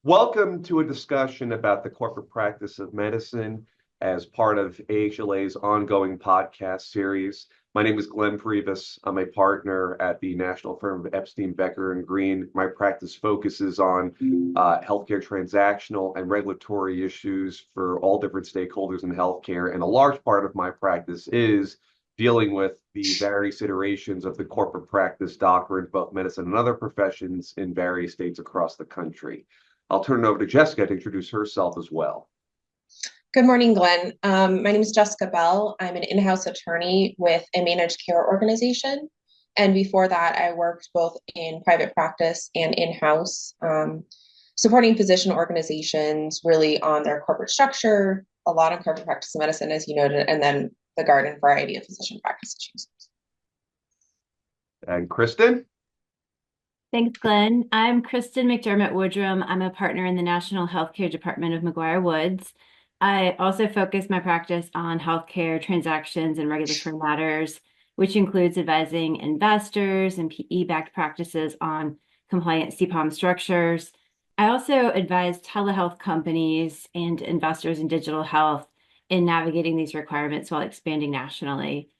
Welcome to a discussion about the corporate practice of medicine as part of AHLA's ongoing podcast series. My name is Glenn Prives. I'm a partner at the national firm of Epstein Becker Green. My practice focuses on healthcare transactional and regulatory issues for all different stakeholders in healthcare. And a large part of my practice is dealing with the various iterations of the corporate practice doctrine, both medicine and other professions in various states across the country. I'll turn it over to Jessica to introduce herself as well. Good morning, Glenn. My name is Jessica Belle. I'm an in-house attorney with a managed care organization. And before that, I worked both in private practice and in-house, supporting physician organizations really on their corporate structure, a lot on corporate practice of medicine, as you noted, and then the garden variety of physician practice issues. And Kristen? Thanks, Glenn. I'm Kristen McDermott Woodrum. I'm a partner in the National Healthcare Department of McGuireWoods. I also focus my practice on healthcare transactions and regulatory matters, which includes advising investors and PE-backed practices on compliant CPOM structures. I also advise telehealth companies and investors in digital health in navigating these requirements while expanding nationally.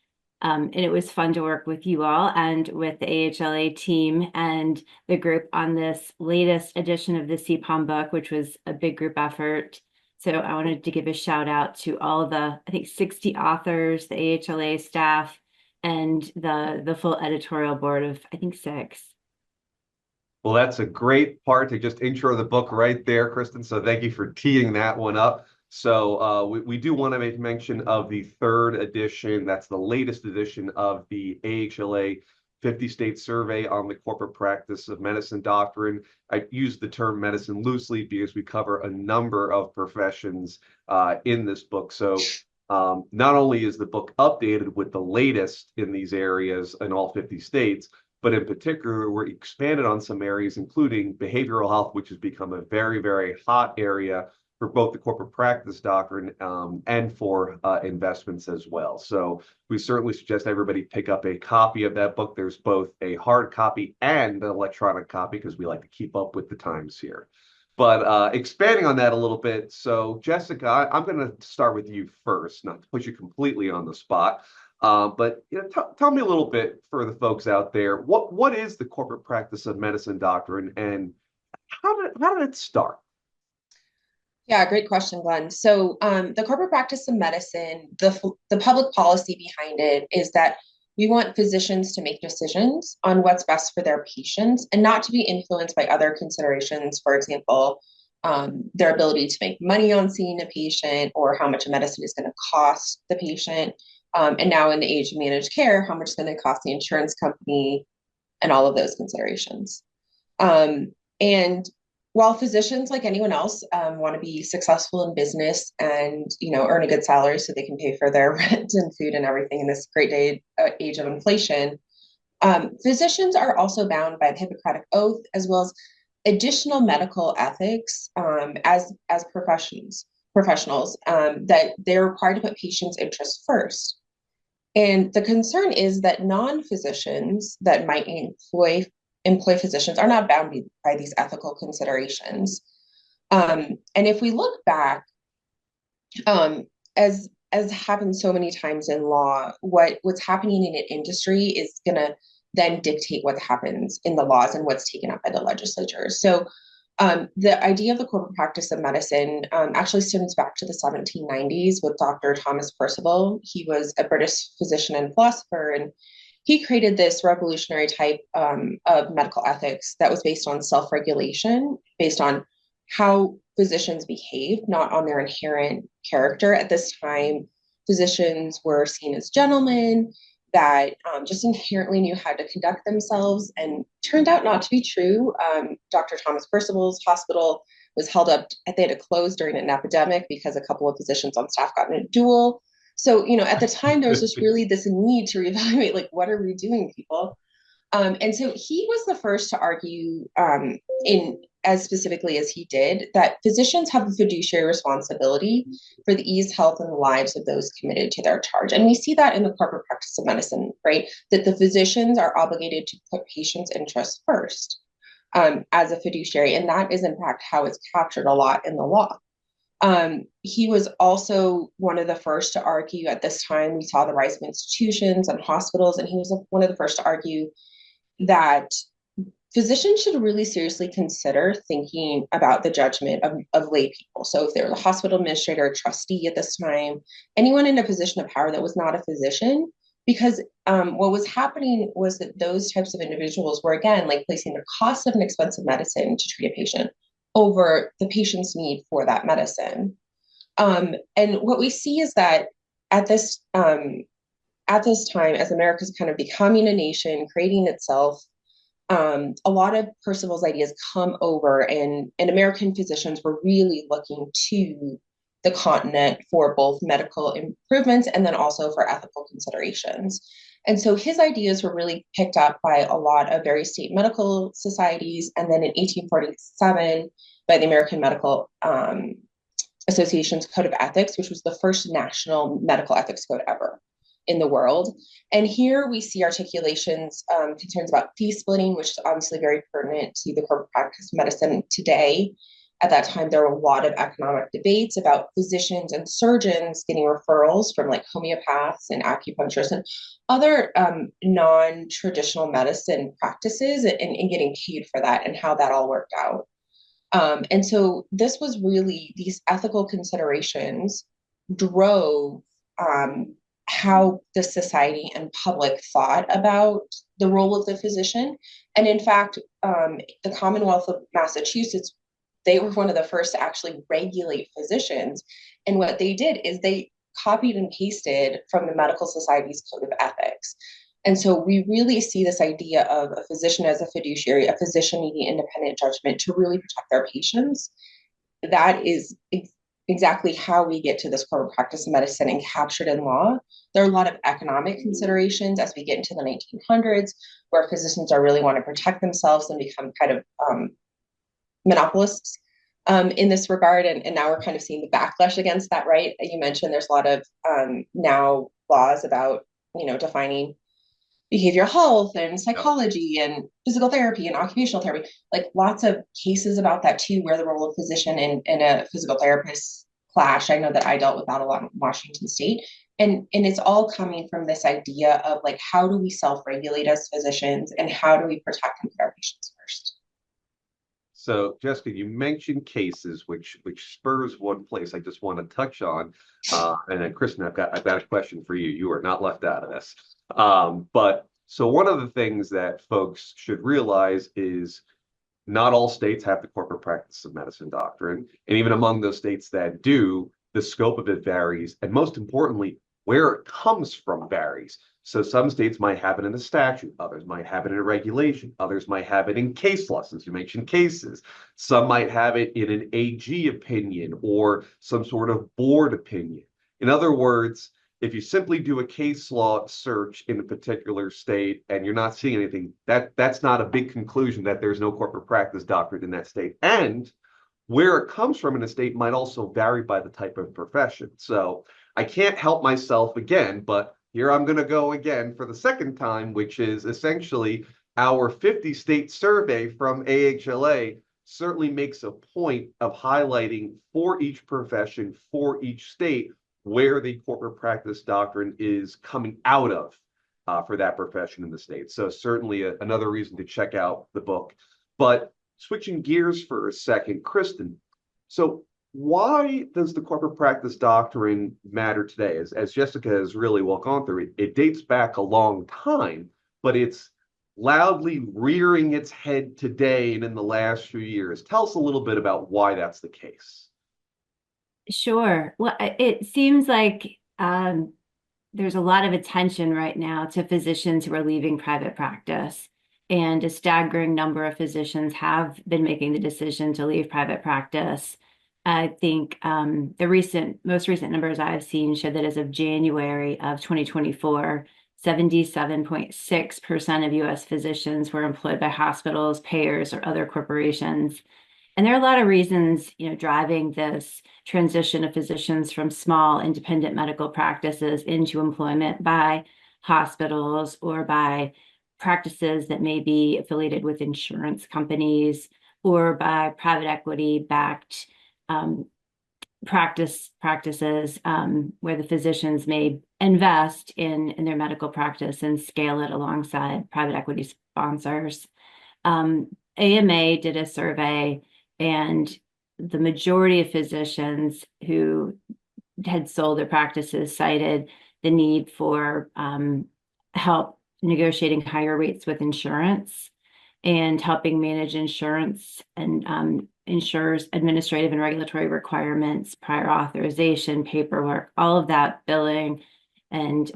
And it was fun to work with you all and with the AHLA team and the group on this latest edition of the CPOM book, which was a big group effort. So I wanted to give a shout out to all of the, I think, 60 authors, the AHLA staff, and the full editorial board of, I think, 6. Well, that's a great part to just intro the book right there, Kristen. So thank you for teeing that one up. So we do want to make mention of the 3rd edition. That's the latest edition of the AHLA 50-state survey on the corporate practice of medicine doctrine. I use the term medicine loosely because we cover a number of professions in this book. So not only is the book updated with the latest in these areas in all 50 states, but in particular, we're expanded on some areas, including behavioral health, which has become a very, very hot area for both the corporate practice doctrine and for investments as well. So we certainly suggest everybody pick up a copy of that book. There's both a hard copy and an electronic copy because we like to keep up with the times here. But expanding on that a little bit, so Jessica, I'm going to start with you first, not to put you completely on the spot. But tell me a little bit for the folks out there, what is the corporate practice of medicine doctrine and how did it start? Yeah, great question, Glenn. So the corporate practice of medicine, the public policy behind it is that we want physicians to make decisions on what's best for their patients and not to be influenced by other considerations, for example, their ability to make money on seeing a patient or how much a medicine is going to cost the patient. And now in the age of managed care, how much it's going to cost the insurance company and all of those considerations. And while physicians, like anyone else, want to be successful in business and earn a good salary so they can pay for their rent and food and everything in this great age of inflation, physicians are also bound by the Hippocratic Oath as well as additional medical ethics as professionals that they're required to put patients' interests first. And the concern is that non-physicians that might employ physicians are not bound by these ethical considerations. And if we look back, as happens so many times in law, what's happening in an industry is going to then dictate what happens in the laws and what's taken up by the legislature. So the idea of the corporate practice of medicine actually stems back to the 1790s with Dr. Thomas Percival. He was a British physician and philosopher, and he created this revolutionary type of medical ethics that was based on self-regulation, based on how physicians behave, not on their inherent character. At this time, physicians were seen as gentlemen that just inherently knew how to conduct themselves, and turned out not to be true. Dr. Thomas Percival's hospital was held up, they had to close during an epidemic because a couple of physicians on staff got in a duel. So, at the time, there was just really this need to reevaluate, like, what are we doing, people? And so he was the first to argue in as specifically as he did, that physicians have a fiduciary responsibility for the ease, health, and the lives of those committed to their charge. And we see that in the corporate practice of medicine, right? That the physicians are obligated to put patients' interests first. as a fiduciary. And that is, in fact, how it's captured a lot in the law. He was also one of the first to argue at this time. We saw the rise of institutions and hospitals, and he was one of the first to argue that physicians should really seriously consider thinking about the judgment of lay people. So if there was a hospital administrator, a trustee at this time, anyone in a position of power that was not a physician, because what was happening was that those types of individuals were, again, like placing the cost of an expensive medicine to treat a patient over the patient's need for that medicine. And what we see is that at this at this time, as America's kind of becoming a nation, creating itself, a lot of Percival's ideas come over, and American physicians were really looking to the continent for both medical improvements and then also for ethical considerations. And so his ideas were really picked up by a lot of various state medical societies. And then in 1847, by the American Medical Association's Code of Ethics, which was the first national medical ethics code ever in the world. And here we see articulations, concerns about fee splitting, which is obviously very pertinent to the corporate practice of medicine today. At that time, there were a lot of economic debates about physicians and surgeons getting referrals from like homeopaths and acupuncturists and other non-traditional medicine practices, and getting paid for that, and how that all worked out. And so this was really, these ethical considerations drove how the society and public thought about the role of the physician. And in fact, the Commonwealth of Massachusetts, they were one of the first to actually regulate physicians. And what they did is they copied and pasted from the Medical Society's Code of Ethics. And so we really see this idea of a physician as a fiduciary, a physician needing independent judgment to really protect their patients. That is exactly how we get to this corporate practice of medicine and captured in law. There are a lot of economic considerations as we get into the 1900s, where physicians are really want to protect themselves and become kind of monopolists in this regard. And now we're kind of seeing the backlash against that, right? You mentioned there's a lot of now laws about, defining behavioral health and psychology and physical therapy and occupational therapy, like lots of cases about that too, where the role of physician and a physical therapist clash. I know that I dealt with that a lot in Washington State. And it's all coming from this idea of like, how do we self-regulate as physicians, and how do we protect and put our patients first? So, Jessica, you mentioned cases, which spurs one place I just want to touch on. And then, Kristen, I've got a question for you. You are not left out of this. But so one of the things that folks should realize is not all states have the corporate practice of medicine doctrine. And even among those states that do, the scope of it varies. And most importantly, where it comes from varies. So some states might have it in a statute, others might have it in a regulation, others might have it in case law, since you mentioned cases. Some might have it in an AG opinion or some sort of board opinion. In other words, if you simply do a case law search in a particular state and you're not seeing anything, that's not a big conclusion that there's no corporate practice doctrine in that state. And where it comes from in a state might also vary by the type of profession. So I can't help myself again, but here I'm going to go again for the second time, which is essentially our 50-state survey from AHLA certainly makes a point of highlighting for each profession, for each state, where the corporate practice doctrine is coming out of for that profession in the state. So certainly another reason to check out the book. But switching gears for a second, Kristen, so why does the corporate practice doctrine matter today? As Jessica has really well gone through, it dates back a long time, but it's loudly rearing its head today and in the last few years. Tell us a little bit about why that's the case. Sure. Well, it seems like there's a lot of attention right now to physicians who are leaving private practice, and a staggering number of physicians have been making the decision to leave private practice. I think the most recent numbers I've seen show that as of January of 2024, 77.6% of U.S. physicians were employed by hospitals, payers, or other corporations. And there are a lot of reasons, driving this transition of physicians from small independent medical practices into employment by hospitals or by practices that may be affiliated with insurance companies or by private equity backed practices where the physicians may invest in their medical practice and scale it alongside private equity sponsors. AMA did a survey, and the majority of physicians who had sold their practices cited the need for help negotiating higher rates with insurance and helping manage insurance and insurers' administrative and regulatory requirements, prior authorization, paperwork, all of that billing and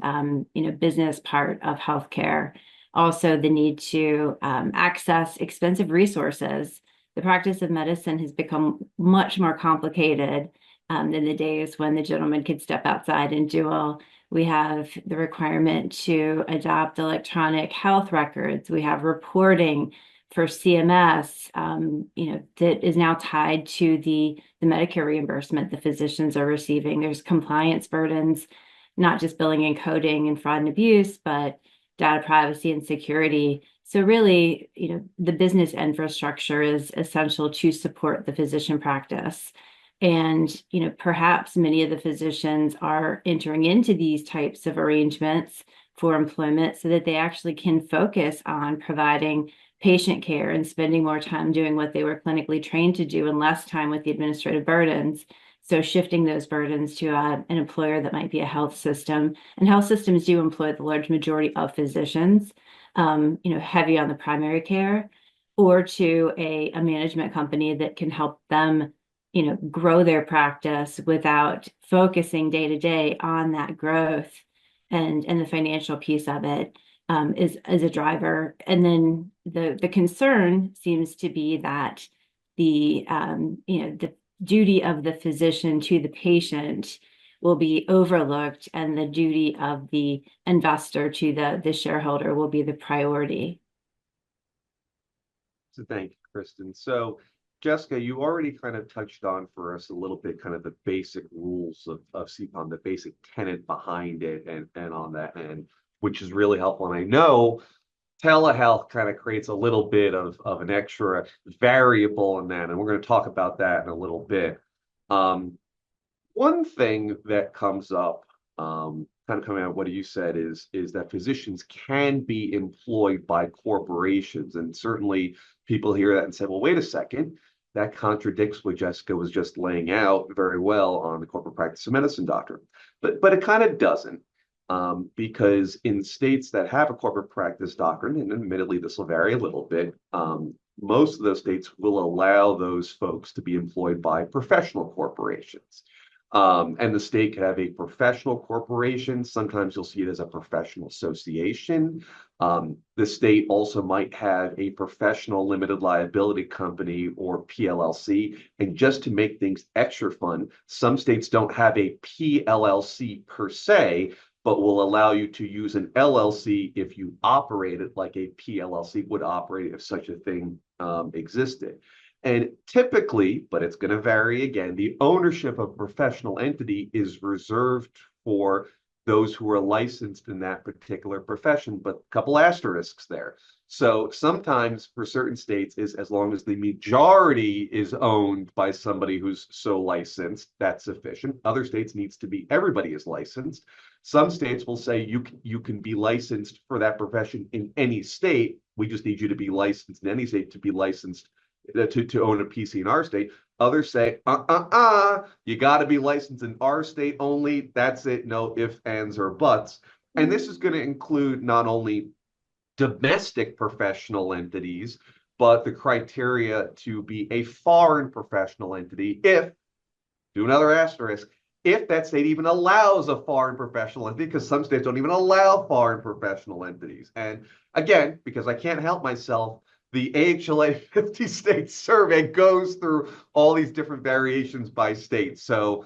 business part of healthcare. Also, the need to access expensive resources. The practice of medicine has become much more complicated than the days when the gentleman could step outside and duel. We have the requirement to adopt electronic health records. We have reporting for CMS, that is now tied to the Medicare reimbursement the physicians are receiving. There's compliance burdens, not just billing and coding and fraud and abuse, but data privacy and security. So really, the business infrastructure is essential to support the physician practice. And, perhaps many of the physicians are entering into these types of arrangements for employment so that they actually can focus on providing patient care and spending more time doing what they were clinically trained to do and less time with the administrative burdens. So shifting those burdens to an employer that might be a health system. And health systems do employ the large majority of physicians, heavy on the primary care, or to a management company that can help them grow their practice without focusing day to day on that growth and the financial piece of it is a driver. And then the concern seems to be that the duty of the physician to the patient will be overlooked, and the duty of the investor to the shareholder will be the priority. So thank you, Kristen. So Jessica, you already kind of touched on for us a little bit kind of the basic rules of CPOM, the basic tenet behind it and on that end, which is really helpful. And I know telehealth kind of creates a little bit of an extra variable in that, and we're going to talk about that in a little bit. One thing that comes up, kind of coming out of what you said, is that physicians can be employed by corporations, and certainly people hear that and say, well, wait a second, that contradicts what Jessica was just laying out very well on the corporate practice of medicine doctrine. But it kind of doesn't, because in states that have a corporate practice doctrine, and admittedly this will vary a little bit, most of those states will allow those folks to be employed by professional corporations. And the state could have a professional corporation. Sometimes you'll see it as a professional association. The state also might have a professional limited liability company or PLLC. And just to make things extra fun, some states don't have a PLLC per se, but will allow you to use an LLC if you operate it like a PLLC would operate if such a thing existed. And typically, but it's going to vary again, the ownership of a professional entity is reserved for those who are licensed in that particular profession, but a couple asterisks there. So sometimes for certain states is as long as the majority is owned by somebody who's so licensed, that's sufficient. Other states needs to be everybody is licensed. Some states will say you can be licensed for that profession in any state. We just need you to be licensed in any state to be licensed to own a PC in our state. Others say, you got to be licensed in our state only. That's it. No ifs, ands, or buts. And this is going to include not only domestic professional entities, but the criteria to be a foreign professional entity if, do another asterisk, if that state even allows a foreign professional entity, because some states don't even allow foreign professional entities. And again, because I can't help myself, the AHLA 50 state survey goes through all these different variations by state. So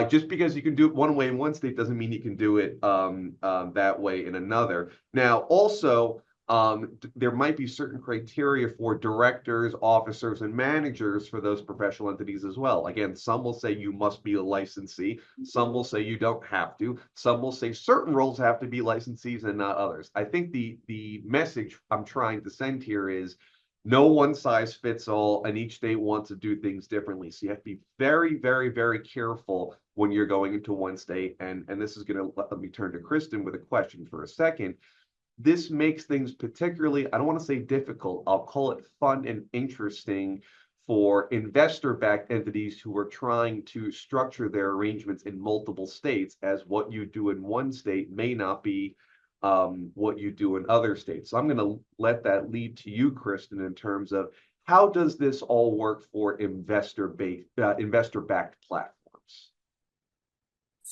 just because you can do it one way in one state doesn't mean you can do it that way in another. Now, also, There might be certain criteria for directors, officers, and managers for those professional entities as well. Again, some will say you must be a licensee. Some will say you don't have to. Some will say certain roles have to be licensees and not others. I think the message I'm trying to send here is no one size fits all, and each state wants to do things differently. So you have to be very, very, very careful when you're going into one state. And this is going to let me turn to Kristen with a question for a second. This makes things particularly, I don't want to say difficult, I'll call it fun and interesting for investor-backed entities who are trying to structure their arrangements in multiple states, as what you do in one state may not be what you do in other states. So I'm going to let that lead to you, Kristen, in terms of how does this all work for investor-backed platforms?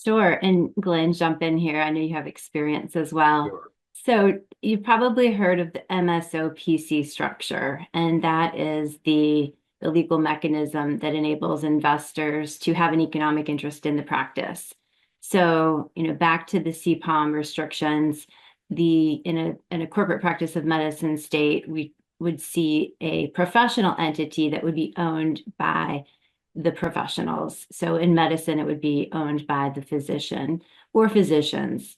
Sure. And Glenn, jump in here. I know you have experience as well. Sure. So you've probably heard of the MSO-PC structure, and that is the legal mechanism that enables investors to have an economic interest in the practice. So, back to the CPOM restrictions, in a corporate practice of medicine state, we would see a professional entity that would be owned by the professionals. So in medicine, it would be owned by the physician or physicians.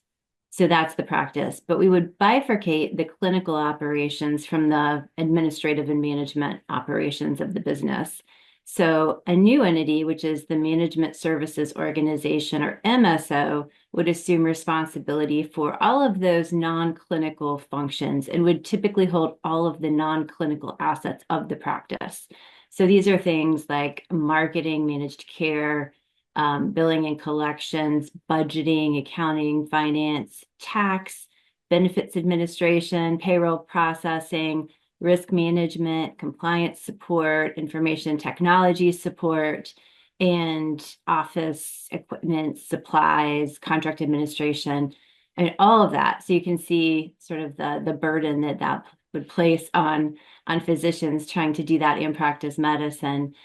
So that's the practice. But we would bifurcate the clinical operations from the administrative and management operations of the business. So a new entity, which is the Management Services Organization, or MSO, would assume responsibility for all of those non-clinical functions and would typically hold all of the non-clinical assets of the practice. So these are things like marketing, managed care, billing and collections, budgeting, accounting, finance, tax, benefits administration, payroll processing, risk management, compliance support, information technology support, and office equipment, supplies, contract administration, and all of that. So you can see sort of the burden that would place on physicians trying to do that in practice medicine.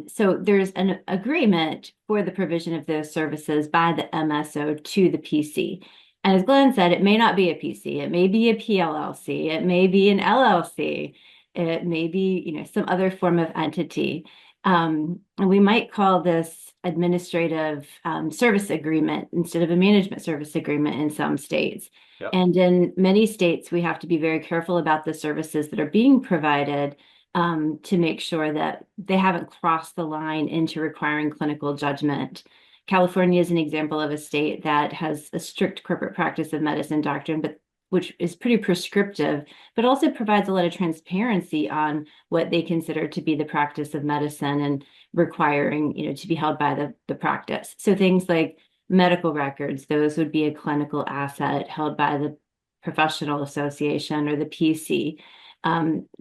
So there's an agreement for the provision of those services by the MSO to the PC. And as Glenn said, it may not be a PC, it may be a PLLC, it may be an LLC, it may be, some other form of entity. And we might call this administrative service agreement instead of a management service agreement in some states. Yep. And in many states, we have to be very careful about the services that are being provided to make sure that they haven't crossed the line into requiring clinical judgment. California is an example of a state that has a strict corporate practice of medicine doctrine, but which is pretty prescriptive, but also provides a lot of transparency on what they consider to be the practice of medicine and requiring, to be held by the practice. So things like medical records, those would be a clinical asset held by the professional association or the PC.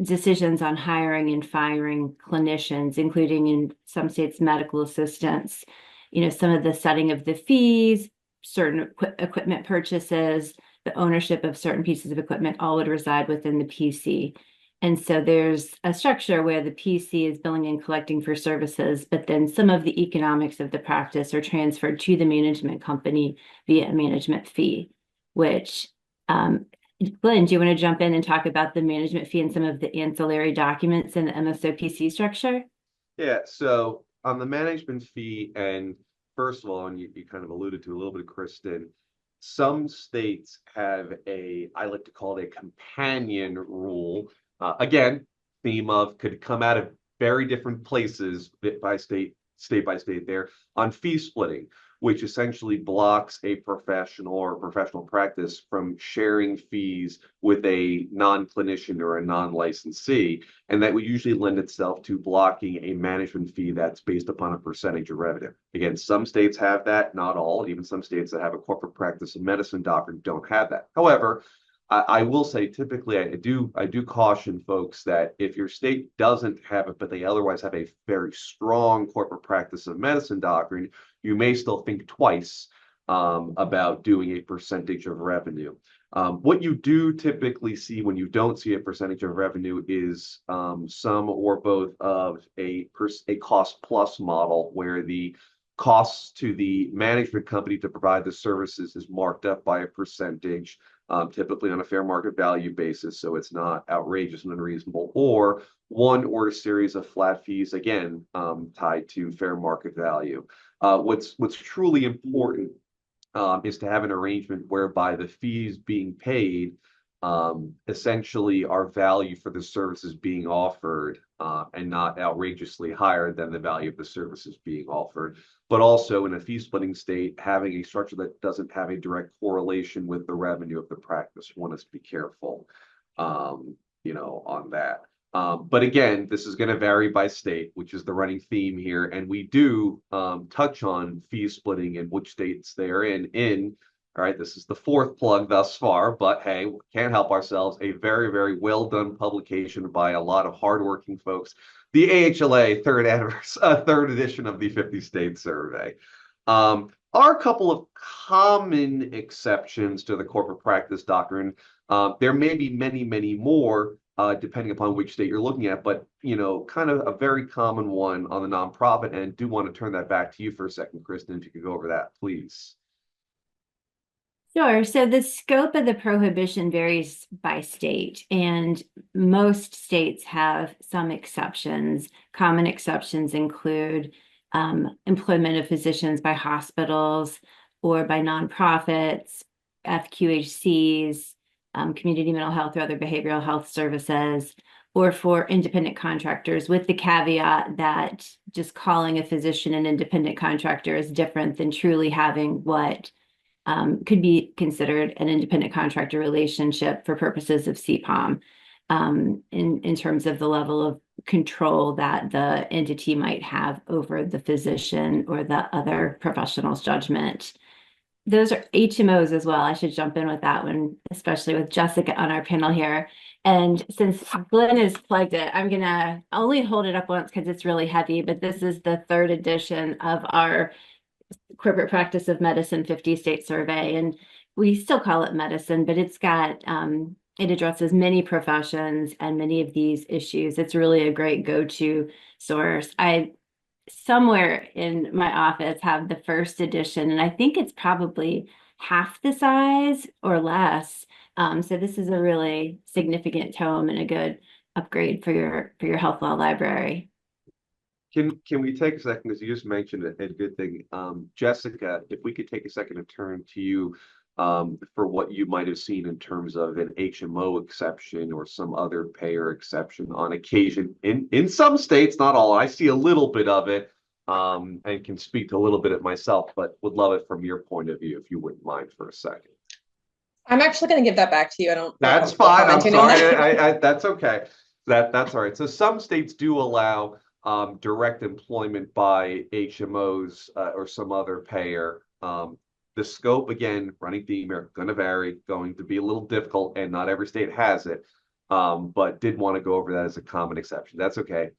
Decisions on hiring and firing clinicians, including in some states, medical assistants, some of the setting of the fees, certain equipment purchases, the ownership of certain pieces of equipment, all would reside within the PC. And so there's a structure where the PC is billing and collecting for services, but then some of the economics of the practice are transferred to the management company via a management fee, which Glenn, do you want to jump in and talk about the management fee and some of the ancillary documents in the MSO-PC structure? Yeah, so on the management fee, and first of all, and you kind of alluded to a little bit, Kristen, some states have I like to call it a companion rule. Again, theme of could come out of very different places, bit by state by state there, on fee splitting, which essentially blocks a professional or professional practice from sharing fees with a non-clinician or a non-licensee. And that would usually lend itself to blocking a management fee that's based upon a percentage of revenue. Again, some states have that, not all. Even some states that have a corporate practice of medicine doctrine don't have that. However, I will say typically I do caution folks that if your state doesn't have it, but they otherwise have a very strong corporate practice of medicine doctrine, you may still think twice about doing a percentage of revenue. What you do typically see when you don't see a percentage of revenue is some or both of a cost plus model where the costs to the management company to provide the services is marked up by a percentage. typically on a fair market value basis, so it's not outrageous and unreasonable, or one or a series of flat fees, again, tied to fair market value. What's truly important is to have an arrangement whereby the fees being paid essentially are value for the services being offered and not outrageously higher than the value of the services being offered. But also in a fee splitting state, having a structure that doesn't have a direct correlation with the revenue of the practice. One has to be careful, on that. But again, this is going to vary by state, which is the running theme here. And we do touch on fee splitting and which states they are in. All right, this is the fourth plug thus far, but hey, can't help ourselves. A very, very well done publication by a lot of hardworking folks. The AHLA third edition of the 50 state survey. Are a couple of common exceptions to the corporate practice doctrine. There may be many, many more, depending upon which state you're looking at, but kind of a very common one on the nonprofit end. Do want to turn that back to you for a second, Kristen, if you could go over that, please. Sure. So the scope of the prohibition varies by state, and most states have some exceptions. Common exceptions include employment of physicians by hospitals or by nonprofits, FQHCs, community mental health or other behavioral health services, or for independent contractors, with the caveat that just calling a physician an independent contractor is different than truly having what could be considered an independent contractor relationship for purposes of CPOM, in terms of the level of control that the entity might have over the physician or the other professional's judgment. Those are HMOs as well. I should jump in with that one, especially with Jessica on our panel here. And since Glenn has plugged it, I'm going to only hold it up once because it's really heavy, but this is the third edition of our corporate practice of medicine 50 state survey, and we still call it medicine, but it's got it addresses many professions and many of these issues. It's really a great go-to source. I somewhere in my office have the first edition, and I think it's probably half the size or less. So this is a really significant tome and a good upgrade for your health law library. Can we take a second, because you just mentioned a good thing. Jessica, if we could take a second to turn to you for what you might have seen in terms of an HMO exception or some other payer exception on occasion in some states, not all. I see a little bit of it and can speak to a little bit of myself, but would love it from your point of view, if you wouldn't mind for a second. I'm actually going to give that back to you. I don't. That's fine. I'm sorry. That's okay. That's all right. So some states do allow direct employment by HMOs or some other payer. The scope, again, running theme here, going to vary, going to be a little difficult, and not every state has it. But did want to go over that as a common exception. That's okay.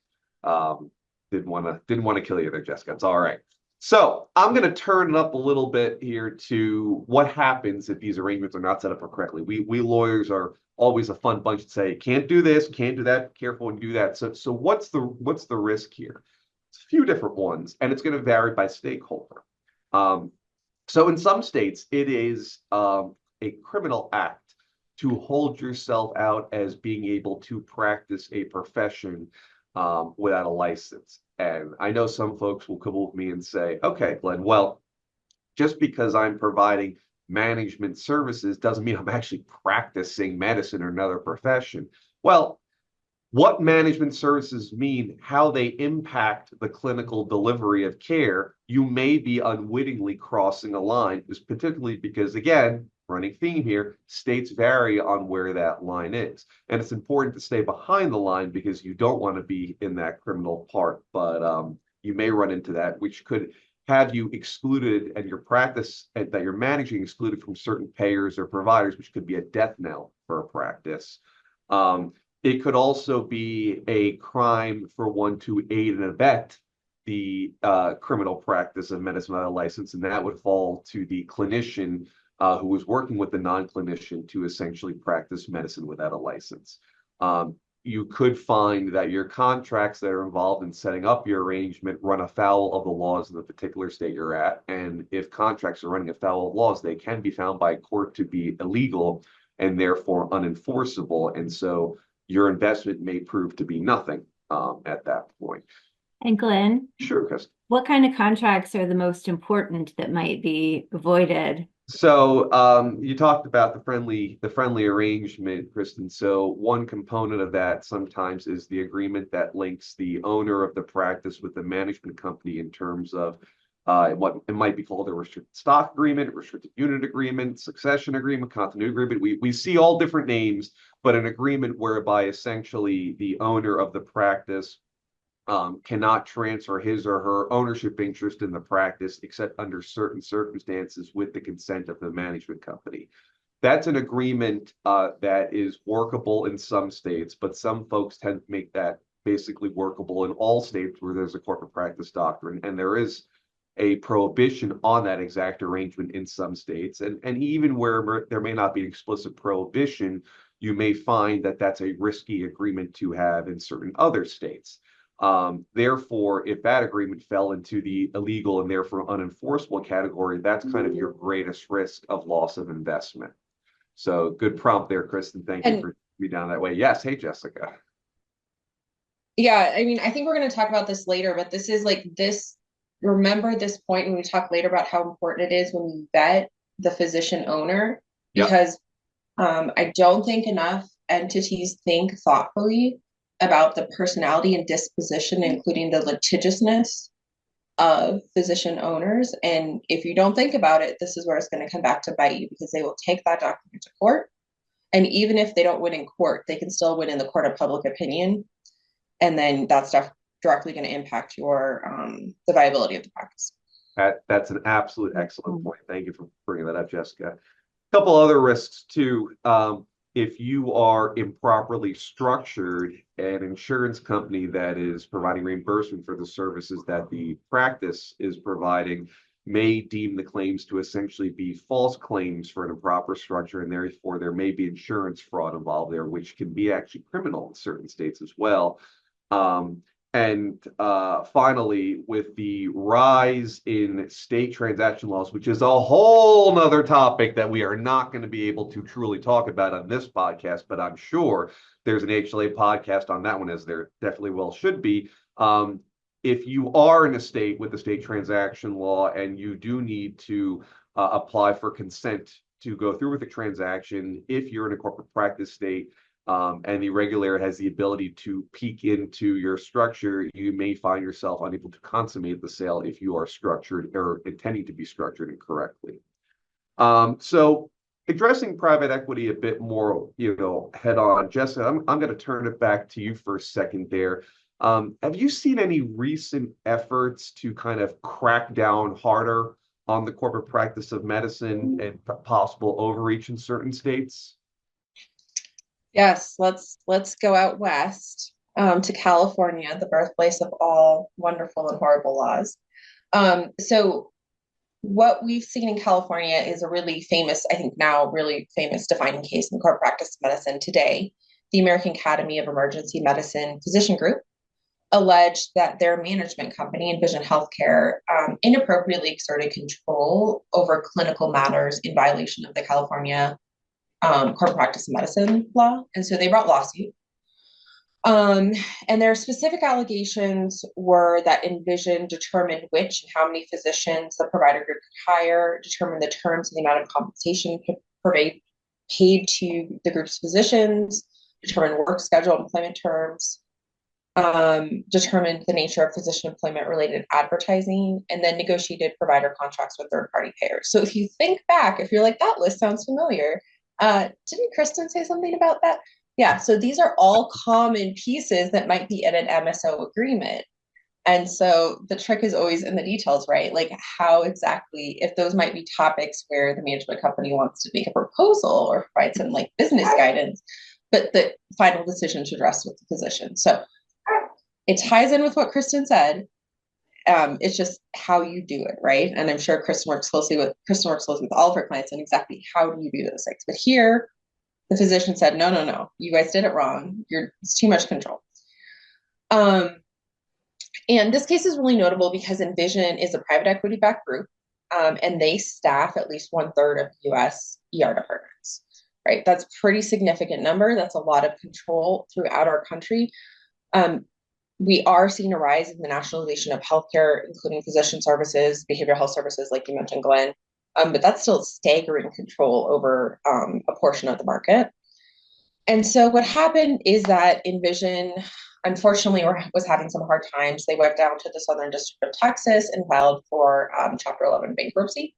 Didn't want to kill you there, Jessica. It's all right. So I'm going to turn it up a little bit here to what happens if these arrangements are not set up correctly. We lawyers are always a fun bunch to say, can't do this, can't do that, careful when you do that. So what's the risk here? It's a few different ones, and it's going to vary by stakeholder. So in some states, it is a criminal act to hold yourself out as being able to practice a profession without a license. And I know some folks will come with me and say, okay, Glenn, well, just because I'm providing management services doesn't mean I'm actually practicing medicine or another profession. Well, what management services mean, how they impact the clinical delivery of care, you may be unwittingly crossing a line, is particularly because, again, running theme here, states vary on where that line is. And it's important to stay behind the line because you don't want to be in that criminal part, but you may run into that, which could have you excluded and your practice that you're managing excluded from certain payers or providers, which could be a death knell for a practice. It could also be a crime for one to aid and abet the criminal practice of medicine without a license, and that would fall to the clinician who was working with the non-clinician to essentially practice medicine without a license. You could find that your contracts that are involved in setting up your arrangement run afoul of the laws of the particular state you're at. And if contracts are running afoul of laws, they can be found by a court to be illegal, and therefore unenforceable. And so your investment may prove to be nothing at that point. And Glenn, Sure, Chris. what kind of contracts are the most important that might be avoided? So you talked about the friendly arrangement, Kristen. So one component of that sometimes is the agreement that links the owner of the practice with the management company in terms of what it might be called a restricted stock agreement, restricted unit agreement, succession agreement, continuity agreement. We see all different names, but an agreement whereby essentially the owner of the practice cannot transfer his or her ownership interest in the practice except under certain circumstances with the consent of the management company. That's an agreement that is workable in some states, but some folks tend to make that basically workable in all states where there's a corporate practice doctrine. And there is a prohibition on that exact arrangement in some states. And even where there may not be an explicit prohibition, you may find that that's a risky agreement to have in certain other states. Therefore, if that agreement fell into the illegal and therefore unenforceable category, that's kind of your greatest risk of loss of investment. So good prompt there, Kristen. Thank you for me down that way. Yes. Hey, Jessica. Yeah, I mean, I think we're going to talk about this later, but this is like this. Remember this point when we talk later about how important it is when you vet the physician owner, because I don't think enough entities think thoughtfully about the personality and disposition, including the litigiousness of physician owners. And if you don't think about it, this is where it's going to come back to bite you, because they will take that document to court. And even if they don't win in court, they can still win in the court of public opinion. And then that stuff directly going to impact your the viability of the practice. That's an absolute excellent point. Thank you for bringing that up, Jessica. A couple other risks too. If you are improperly structured, an insurance company that is providing reimbursement for the services that the practice is providing may deem the claims to essentially be false claims for an improper structure, and therefore there may be insurance fraud involved there, which can be actually criminal in certain states as well. And finally, with the rise in state transaction laws, which is a whole nother topic that we are not going to be able to truly talk about on this podcast, but I'm sure there's an AHLA podcast on that one, as there definitely well should be. If you are in a state with the state transaction law and you do need to apply for consent to go through with the transaction, if you're in a corporate practice state, and the regulator has the ability to peek into your structure, you may find yourself unable to consummate the sale if you are structured or intending to be structured incorrectly. So addressing private equity a bit more, head on. Jessica, I'm going to turn it back to you for a second there. Have you seen any recent efforts to kind of crack down harder on the corporate practice of medicine and possible overreach in certain states? Yes, let's go out west to California, the birthplace of all wonderful and horrible laws. So what we've seen in California is a really famous, I think now really famous defining case in the corporate practice of medicine today. The American Academy of Emergency Medicine Physician Group alleged that their management company, Envision Healthcare, inappropriately exerted control over clinical matters in violation of the California corporate practice of medicine law. And so they brought lawsuit. And their specific allegations were that Envision determined which and how many physicians the provider group could hire, determined the terms and the amount of compensation paid to the group's physicians, determined work schedule, employment terms, determined the nature of physician employment related advertising, and then negotiated provider contracts with third party payers. So if you think back, if you're like, that list sounds familiar, didn't Kristen say something about that? Yeah, so these are all common pieces that might be in an MSO agreement. And so the trick is always in the details, right? Like how exactly, if those might be topics where the management company wants to make a proposal or provide some like business guidance, but the final decision should rest with the physician. So it ties in with what Kristen said. It's just how you do it, right? And I'm sure Kristen works closely with all of her clients on exactly how do you do those things. But here, the physician said, no, you guys did it wrong. It's too much control. And this case is really notable because Envision is a private equity-backed group, and they staff at least 1/3 of U.S. ER departments, right? That's a pretty significant number. That's a lot of control throughout our country. We are seeing a rise in the nationalization of healthcare, including physician services, behavioral health services, like you mentioned, Glenn. But that's still staggering control over a portion of the market. And so what happened is that Envision, unfortunately, was having some hard times. They went down to the Southern District of Texas and filed for Chapter 11 bankruptcy.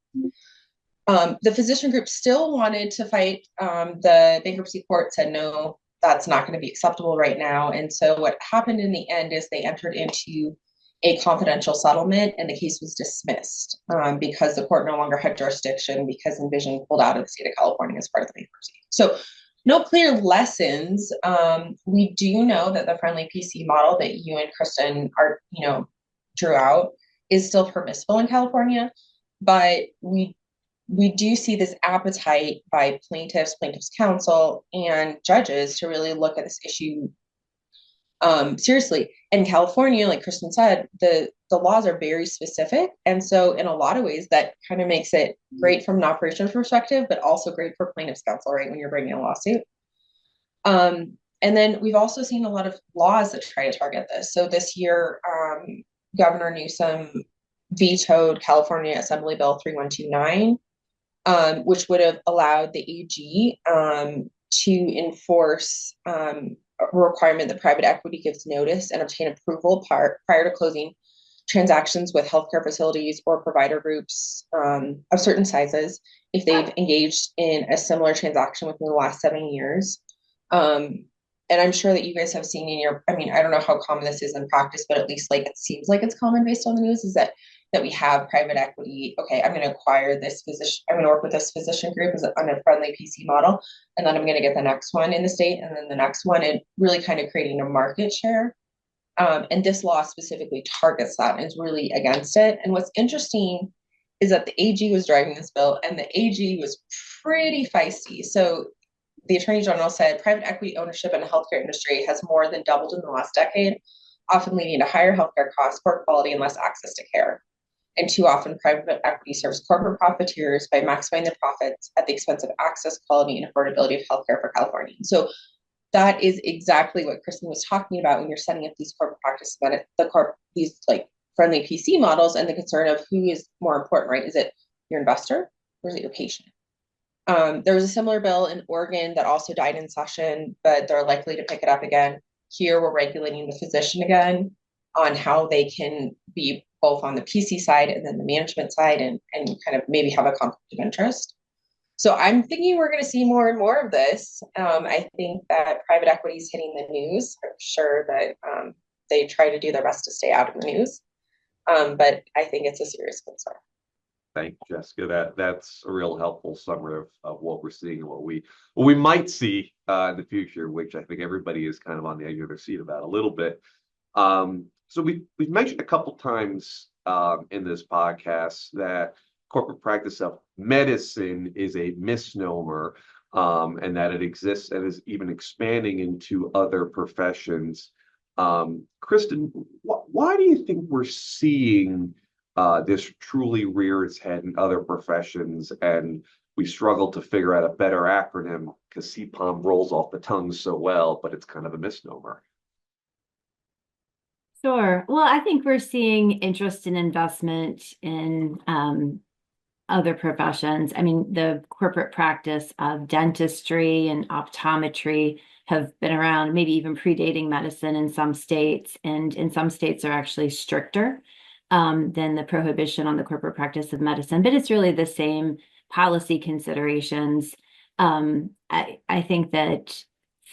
The physician group still wanted to fight. The bankruptcy court said, no, that's not going to be acceptable right now. And so what happened in the end is they entered into a confidential settlement, and the case was dismissed because the court no longer had jurisdiction because Envision pulled out of the state of California as part of the bankruptcy. So no clear lessons. We do know that the friendly PC model that you and Kristen drew out is still permissible in California, but we do see this appetite by plaintiffs counsel, and judges to really look at this issue seriously. In California, like Kristen said, the laws are very specific. And so in a lot of ways, that kind of makes it great from an operations perspective, but also great for plaintiffs counsel, right, when you're bringing a lawsuit. And then we've also seen a lot of laws that try to target this. So this year, Governor Newsom vetoed California Assembly Bill 3129, which would have allowed the AG to enforce a requirement that private equity gives notice and obtain approval prior to closing transactions with healthcare facilities or provider groups of certain sizes if they've engaged in a similar transaction within the last 7 years. And I'm sure that you guys have seen I don't know how common this is in practice, but at least like it seems like it's common based on the news, is that we have private equity. Okay, I'm going to acquire this physician. I'm going to work with this physician group on a friendly PC model, and then I'm going to get the next one in the state, and then the next one, and really kind of creating a market share. And this law specifically targets that and is really against it. And what's interesting is that the AG was driving this bill, and the AG was pretty feisty. So the Attorney General said private equity ownership in the healthcare industry has more than doubled in the last decade, often leading to higher healthcare costs, poor quality, and less access to care. And too often, private equity serves corporate profiteers by maximizing their profits at the expense of access, quality, and affordability of healthcare for Californians. So that is exactly what Kristen was talking about when you're setting up these corporate practice, these like friendly PC models, and the concern of who is more important, right? Is it your investor or is it your patient? There was a similar bill in Oregon that also died in session, but they're likely to pick it up again. Here, we're regulating the physician again on how they can be both on the PC side and then the management side, and kind of maybe have a conflict of interest. So I'm thinking we're going to see more and more of this. I think that private equity is hitting the news. I'm sure that they try to do their best to stay out of the news, but I think it's a serious concern. Thank you, Jessica. That's a real helpful summary of what we're seeing and what we might see in the future, which I think everybody is kind of on the edge of their seat about a little bit. So we've mentioned a couple times in this podcast that corporate practice of medicine is a misnomer, and that it exists and is even expanding into other professions. Kristen, why do you think we're seeing this truly rear its head in other professions, and we struggle to figure out a better acronym because CPOM rolls off the tongue so well, but it's kind of a misnomer? Sure. Well, I think we're seeing interest in investment in other professions. I mean, the corporate practice of dentistry and optometry have been around, maybe even predating medicine in some states, and in some states are actually stricter than the prohibition on the corporate practice of medicine. But it's really the same policy considerations. I think that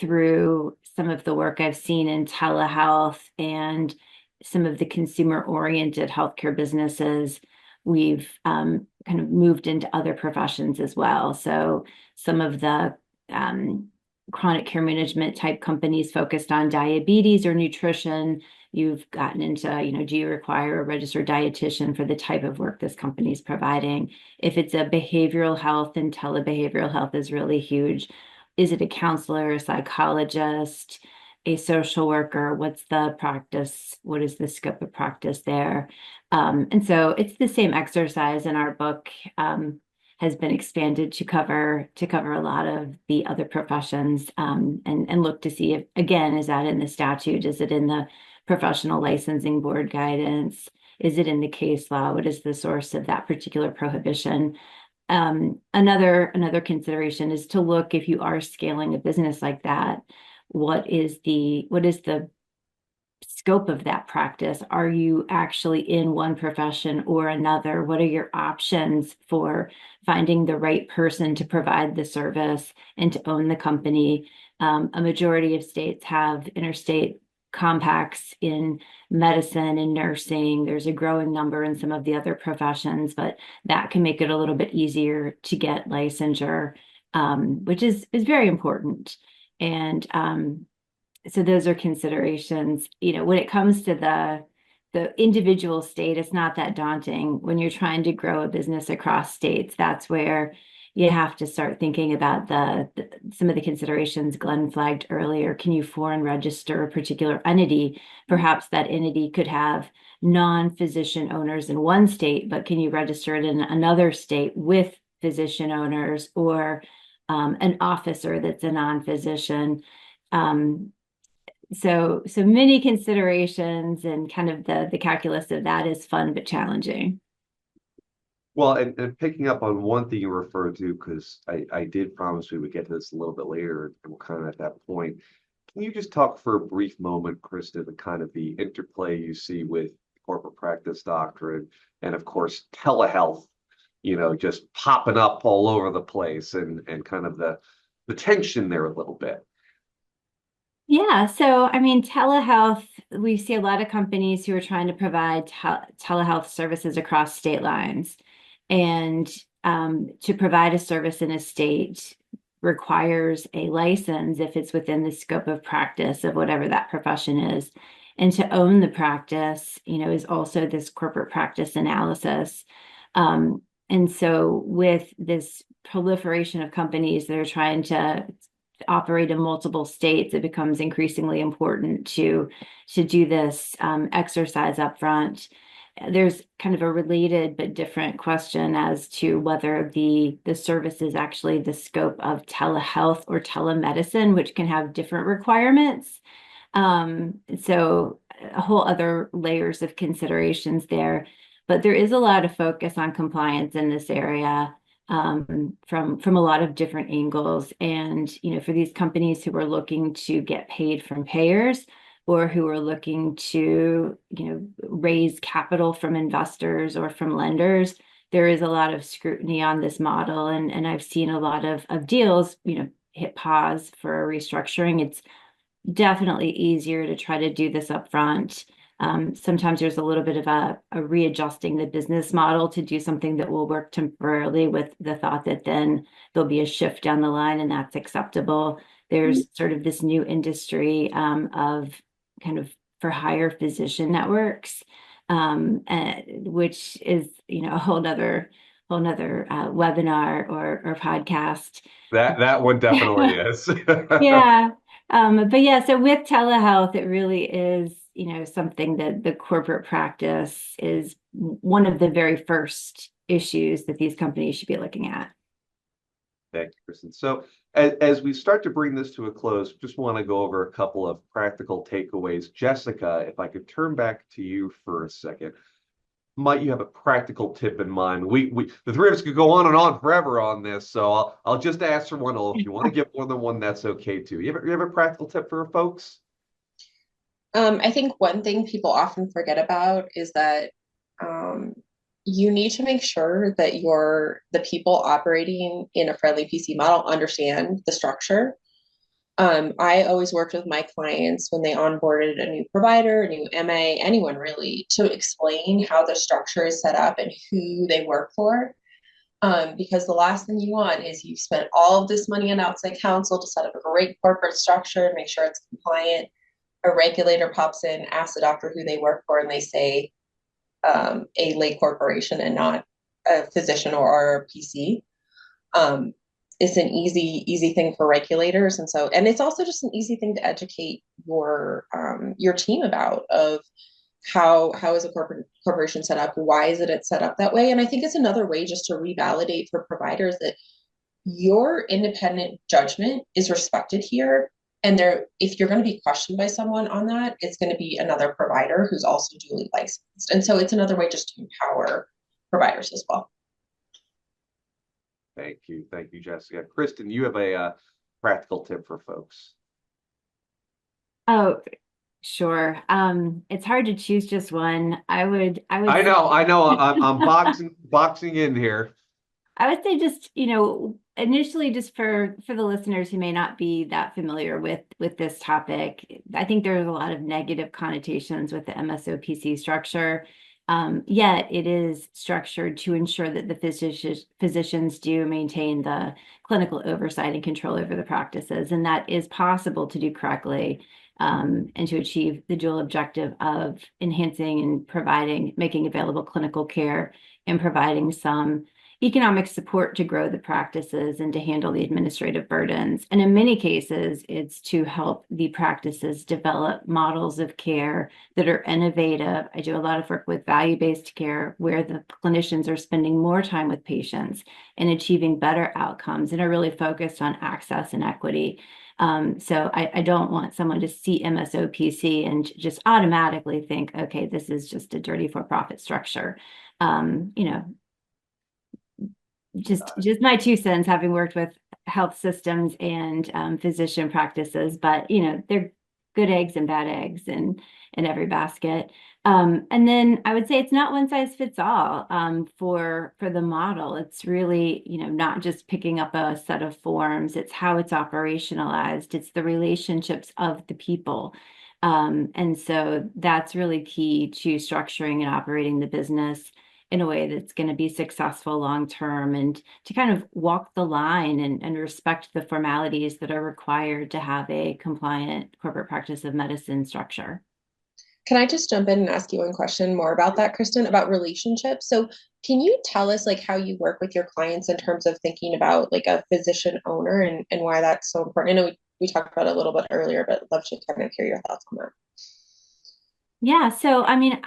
through some of the work I've seen in telehealth and some of the consumer-oriented healthcare businesses, we've kind of moved into other professions as well. So some of the chronic care management type companies focused on diabetes or nutrition, you've gotten into, do you require a registered dietitian for the type of work this company is providing? If it's a behavioral health, and telebehavioral health is really huge. Is it a counselor, a psychologist, a social worker? What's the practice? What is the scope of practice there? And so it's the same exercise in our book. has been expanded to cover a lot of the other professions, and look to see if, again, is that in the statute? Is it in the professional licensing board guidance? Is it in the case law? What is the source of that particular prohibition? Another consideration is to look, if you are scaling a business like that, what is the scope of that practice? Are you actually in one profession or another? What are your options for finding the right person to provide the service and to own the company? A majority of states have interstate compacts in medicine and nursing. There's a growing number in some of the other professions, but that can make it a little bit easier to get licensure, which is very important. And so those are considerations. When it comes to the individual state, it's not that daunting. When you're trying to grow a business across states, that's where you have to start thinking about some of the considerations Glenn flagged earlier. Can you foreign register a particular entity? Perhaps that entity could have non-physician owners in one state, but can you register it in another state with physician owners, or an officer that's a non-physician? So many considerations, and kind of the calculus of that is fun but challenging. Well, and picking up on one thing you referred to, because I did promise we would get to this a little bit later, and we're kind of at that point. Can you just talk for a brief moment, Kristen, the kind of the interplay you see with corporate practice doctrine and, of course, telehealth, just popping up all over the place, and kind of the tension there a little bit? Yeah, so I mean, telehealth, we see a lot of companies who are trying to provide telehealth services across state lines. And to provide a service in a state requires a license if it's within the scope of practice of whatever that profession is. And to own the practice, is also this corporate practice analysis. And so with this proliferation of companies that are trying to operate in multiple states, it becomes increasingly important to do this exercise up front. There's kind of a related but different question as to whether the service is actually the scope of telehealth or telemedicine, which can have different requirements. So a whole other layers of considerations there. But there is a lot of focus on compliance in this area, from a lot of different angles. And, for these companies who are looking to get paid from payers, or who are looking to, raise capital from investors or from lenders, there is a lot of scrutiny on this model. And I've seen a lot of deals, hit pause for a restructuring. It's definitely easier to try to do this up front. Sometimes there's a little bit of a readjusting the business model to do something that will work temporarily, with the thought that then there'll be a shift down the line and that's acceptable. There's sort of this new industry of kind of for hire physician networks, which is, a whole nother webinar or podcast. That one definitely is. Yeah. But yeah, so with telehealth, it really is, something that the corporate practice is one of the very first issues that these companies should be looking at. Thank you, Kristen. So as we start to bring this to a close, just want to go over a couple of practical takeaways. Jessica, if I could turn back to you for a second. Might you have a practical tip in mind? We the three of us could go on and on forever on this, so I'll just ask for one. If you want to give more than one, that's okay too. You have a practical tip for folks? I think one thing people often forget about is that you need to make sure that the people operating in a friendly PC model understand the structure. I always worked with my clients when they onboarded a new provider, a new MA, anyone really, to explain how the structure is set up and who they work for. Because the last thing you want is you've spent all of this money on outside counsel to set up a great corporate structure, make sure it's compliant. A regulator pops in, asks the doctor who they work for, and they say a lay corporation and not a physician or RPC. It's an easy thing for regulators, and it's also just an easy thing to educate your team about. Of how is a corporation set up? Why is it set up that way? And I think it's another way just to revalidate for providers that your independent judgment is respected here. And there, if you're going to be questioned by someone on that, it's going to be another provider who's also duly licensed. And so it's another way just to empower providers as well. Thank you, Jessica. Kristen, you have a practical tip for folks. Oh, sure. It's hard to choose just one. I know, I'm boxing in here. I would say just, initially just for the listeners who may not be that familiar with this topic, I think there's a lot of negative connotations with the MSO-PC structure. Yet it is structured to ensure that the physicians do maintain the clinical oversight and control over the practices, and that is possible to do correctly, and to achieve the dual objective of enhancing and making available clinical care and providing some economic support to grow the practices and to handle the administrative burdens. And in many cases, it's to help the practices develop models of care that are innovative. I do a lot of work with value-based care where the clinicians are spending more time with patients and achieving better outcomes and are really focused on access and equity. So I don't want someone to see MSO-PC and just automatically think, okay, this is just a dirty for-profit structure. Just my 2 cents, having worked with health systems and physician practices, but they're good eggs and bad eggs in every basket. And then I would say it's not one size fits all for the model. It's really not just picking up a set of forms. It's how it's operationalized. It's the relationships of the people. And so that's really key to structuring and operating the business in a way that's going to be successful long term, and to kind of walk the line and respect the formalities that are required to have a compliant corporate practice of medicine structure. Can I just jump in and ask you one question more about that, Kristen, about relationships? So can you tell us like how you work with your clients in terms of thinking about like a physician owner and why that's so important? I know we talked about it a little bit earlier, but I'd love to kind of hear your thoughts on that. Yeah, so I mean,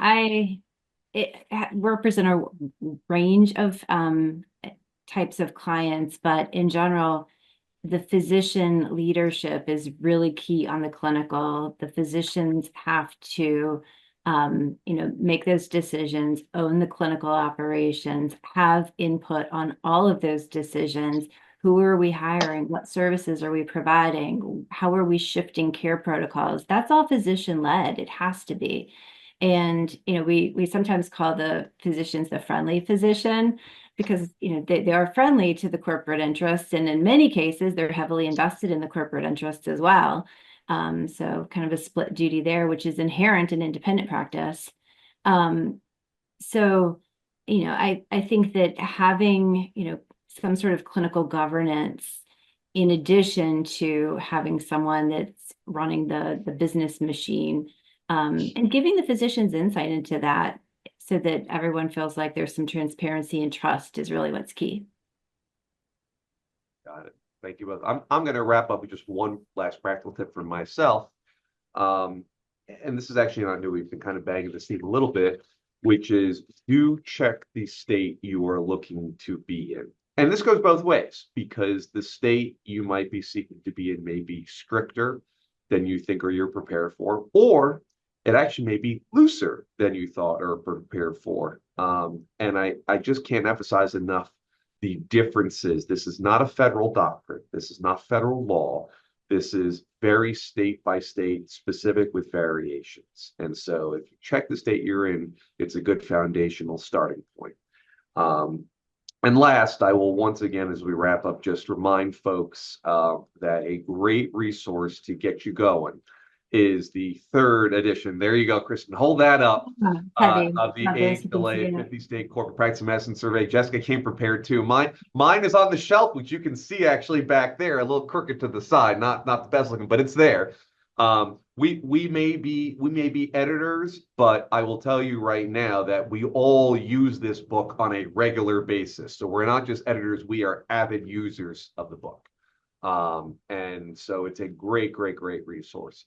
it represent a range of types of clients, but in general, the physician leadership is really key on the clinical. The physicians have to, make those decisions, own the clinical operations, have input on all of those decisions. Who are we hiring? What services are we providing? How are we shifting care protocols? That's all physician led. It has to be. And, we sometimes call the physicians the friendly physician because, they are friendly to the corporate interests. And in many cases, they're heavily invested in the corporate interests as well. So kind of a split duty there, which is inherent in independent practice. So, I think that having, some sort of clinical governance, in addition to having someone that's running the business machine, and giving the physicians insight into that so that everyone feels like there's some transparency and trust is really what's key. Got it. Thank you both. I'm going to wrap up with just one last practical tip for myself. And this is actually not new. We've been kind of banging this theme a little bit, which is do check the state you are looking to be in. And this goes both ways because the state you might be seeking to be in may be stricter than you think or you're prepared for, or it actually may be looser than you thought or prepared for. And I just can't emphasize enough the differences. This is not a federal doctrine. This is not federal law. This is very state by state specific with variations. And so if you check the state you're in, it's a good foundational starting point. And last, I will once again, as we wrap up, just remind folks that a great resource to get you going is the third edition. There you go, Kristen. Hold that up. Of the AHLA 50 State Corporate Practice of Medicine Survey. Jessica came prepared too. Mine is on the shelf, which you can see actually back there, a little crooked to the side, not the best looking, but it's there. We may be editors, but I will tell you right now that we all use this book on a regular basis. So we're not just editors, we are avid users of the book. And so it's a great resource.